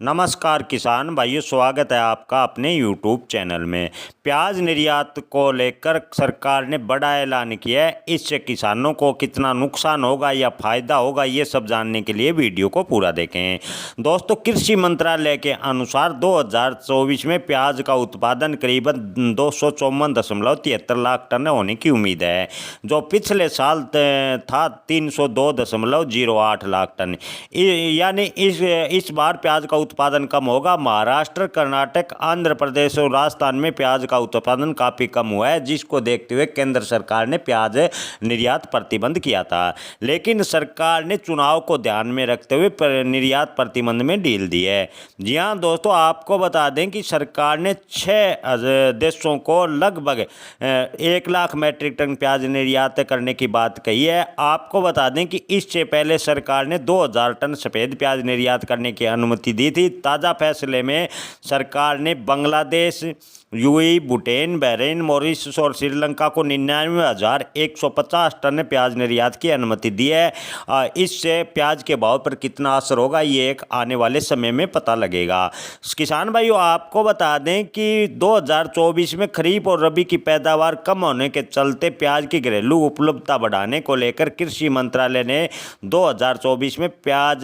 नमस्कार किसान भाइयों, स्वागत है आपका अपने यूट्यूब चैनल में। प्याज निर्यात को लेकर सरकार ने बड़ा ऐलान किया है। इससे किसानों को कितना नुकसान होगा या फ़ायदा होगा, ये सब जानने के लिए वीडियो को पूरा देखें। दोस्तों, कृषि मंत्रालय के अनुसार 2024 में प्याज का उत्पादन करीबन 254.73 लाख टन होने की उम्मीद है, जो पिछले साल था 302.08 लाख टन। यानी इस बार प्याज का उत्पादन कम होगा। महाराष्ट्र, कर्नाटक, आंध्र प्रदेश और राजस्थान में प्याज का उत्पादन काफ़ी कम हुआ है, जिसको देखते हुए केंद्र सरकार ने प्याज निर्यात प्रतिबंध किया था। लेकिन सरकार ने चुनाव को ध्यान में रखते हुए निर्यात प्रतिबंध में ढील दी है। जी हाँ दोस्तों, आपको बता दें कि सरकार ने 6 देशों को लगभग 1 लाख मैट्रिक टन प्याज निर्यात करने की बात कही है। आपको बता दें कि इससे पहले सरकार ने 2000 टन सफ़ेद प्याज निर्यात करने की अनुमति दी थी। ताज़ा फैसले में सरकार ने Bangladesh, UAE, Bhutan, Bahrain, Mauritius और श्रीलंका को 99,150 टन प्याज निर्यात की अनुमति दी है। इससे प्याज के भाव पर कितना असर होगा, ये एक आने वाले समय में पता लगेगा। किसान भाइयों, आपको बता दें कि 2024 में खरीफ और रबी की पैदावार कम होने के चलते प्याज की घरेलू उपलब्धता बढ़ाने को लेकर कृषि मंत्रालय ने 2024 में प्याज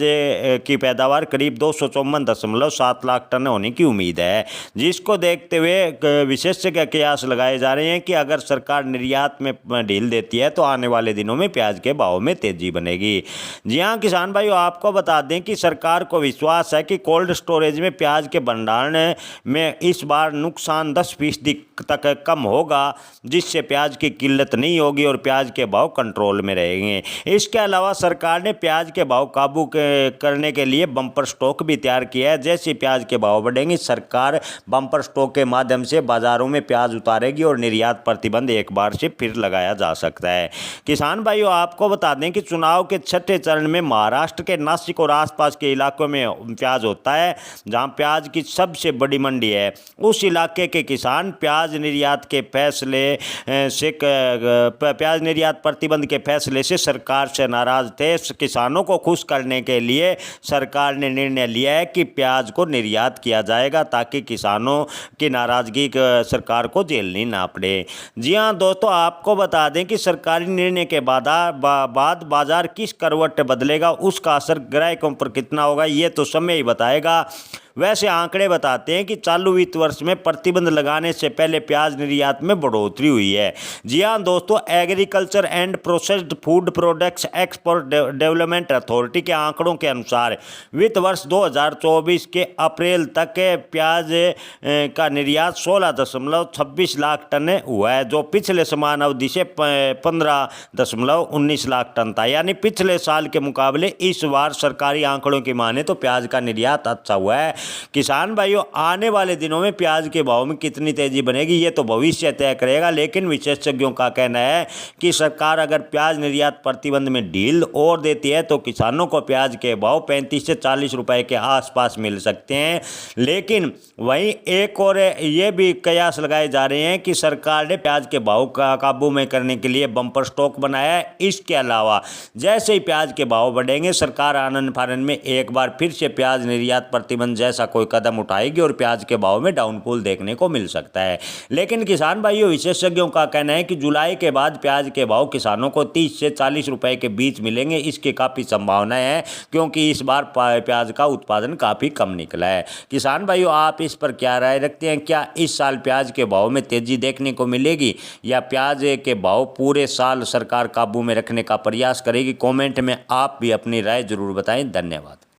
की पैदावार करीब 254.7 लाख टन होने की उम्मीद है, जिसको देखते हुए विशेषज्ञ कयास लगाए जा रहे हैं कि अगर सरकार निर्यात में ढील देती है तो आने वाले दिनों में प्याज के भाव में तेजी बनेगी। जी हाँ किसान भाइयों, आपको बता दें कि सरकार को विश्वास है कि कोल्ड स्टोरेज में प्याज के भंडारण में इस बार नुकसान 10% तक कम होगा, जिससे प्याज की किल्लत नहीं होगी और प्याज के भाव कंट्रोल में रहेंगे। इसके अलावा सरकार ने प्याज के भाव काबू करने के लिए बम्पर स्टॉक भी तैयार किया है। जैसे प्याज के भाव बढ़ेंगे, सरकार बम्पर स्टॉक के माध्यम से बाजारों में प्याज उतारेगी और निर्यात प्रतिबंध एक बार से फिर लगाया जा सकता है। किसान भाइयों, आपको बता दें कि चुनाव के 6ठे चरण में महाराष्ट्र के नासिक और आसपास के इलाकों में प्याज होता है, जहां प्याज की सबसे बड़ी मंडी है। उस इलाके के किसान प्याज निर्यात प्रतिबंध के फैसले से सरकार से नाराज थे। किसानों को खुश करने के लिए सरकार ने निर्णय लिया है कि प्याज को निर्यात किया जाएगा, ताकि किसानों की नाराजगी सरकार को झेलनी ना पड़े। जी हाँ दोस्तों, आपको बता दें कि सरकारी निर्णय के बाद बाजार किस करवट बदलेगा, उसका असर ग्राहकों पर कितना होगा, ये तो समय ही बताएगा। वैसे आंकड़े बताते हैं कि चालू वित्त वर्ष में प्रतिबंध लगाने से पहले प्याज निर्यात में बढ़ोतरी हुई है। जी हाँ दोस्तों, agriculture and processed food products export development authority के आंकड़ों के अनुसार वित्त वर्ष 2024 के अप्रैल तक प्याज का निर्यात 16.26 लाख टन हुआ है, जो पिछले समान अवधि से 15.19 लाख टन था। यानी पिछले साल के मुकाबले इस बार सरकारी आंकड़ों की माने तो प्याज का निर्यात अच्छा हुआ है। किसान भाइयों, आने वाले दिनों में प्याज के भाव में कितनी तेजी बनेगी, ये तो भविष्य तय करेगा। लेकिन विशेषज्ञों का कहना है कि सरकार अगर प्याज निर्यात प्रतिबंध में ढील और देती है तो किसानों को प्याज के भाव 35 से 40 रुपए के आसपास मिल सकते हैं। लेकिन वहीं एक और ये भी कयास लगाए जा रहे हैं कि सरकार ने प्याज के भाव का काबू में करने के लिए बम्पर स्टॉक बनाया है। इसके अलावा जैसे ही प्याज के भाव बढ़ेंगे, सरकार आनन फानन में एक बार फिर से प्याज निर्यात प्रतिबंध जैसा कोई कदम उठाएगी और प्याज के भाव में डाउनफॉल देखने को मिल सकता है। लेकिन किसान भाइयों, विशेषज्ञों का कहना है कि जुलाई के बाद प्याज के भाव किसानों को 30 से 40 रुपए के बीच मिलेंगे। इसकी काफ़ी संभावनाएं हैं, क्योंकि इस बार प्याज का उत्पादन काफ़ी कम निकला है। किसान भाइयों, आप इस पर क्या राय रखते हैं? क्या इस साल प्याज के भाव में तेजी देखने को मिलेगी, या प्याज के भाव पूरे साल सरकार काबू में रखने का प्रयास करेगी? कमेंट में आप भी अपनी राय जरूर बताएं। धन्यवाद।